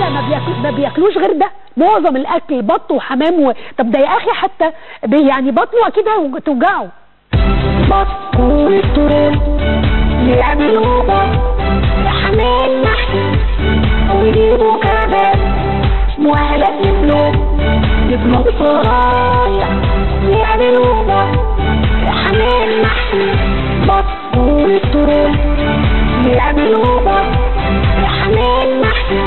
لا ما بياكلوش غير ده، معظم الاكل بط وحمام طب ده يا اخي حتى يعني بطنه اكيد هتوجعه. بط والتراب يعملوا بط حمام محشي ويجيبوا كباب مهلك يبنوا صرايع يعملوا بط حمام محشي. بط والتراب يعملوا بط حمام محشي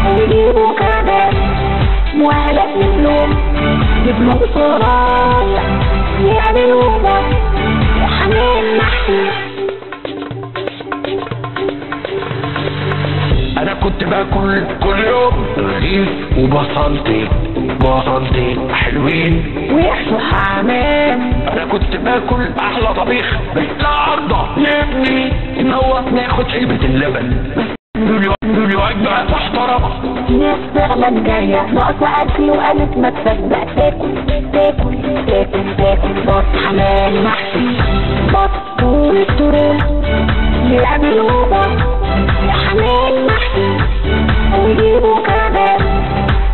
ويجيبوا كباب مهلك يبنوا صرايع يعملوا بط حمام محشي. انا كنت باكل كل يوم رغيف وبصلتين حلوين ويحشوا حمام. انا كنت باكل احلى طبيخ بس لا عرضه يبني ان هو ناخد علبه اللبن دول وجبه محترمه. ناس فعلا جايه ناقصه اكل وقالت ما تصدق تاكل بط حمام محشي. بط والتراب يعملوا بط حمام محشي ويجيبوا كباب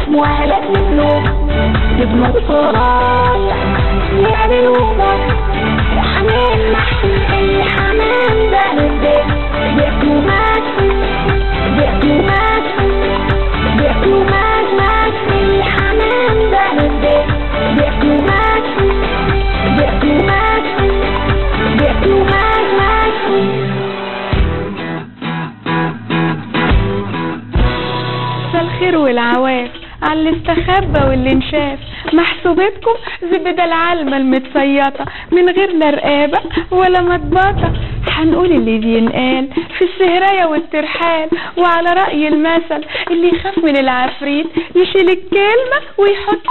مهلك يبنوا صرايع يعملوا بط حمام محشي. الحمام ده البيت بياكلوا محشي الحمام ده البيت بياكلوا محشي مساء الخير والعواف على اللي استخبى واللي انشاف. محسوبتكم زي بدل علمة المتصيطة من غير لا رقابة ولا مطبطة. هنقول اللي بينقال في السهرية والترحال، وعلى رأي المثل اللي يخاف من العفريت يشيل الكلمة ويحط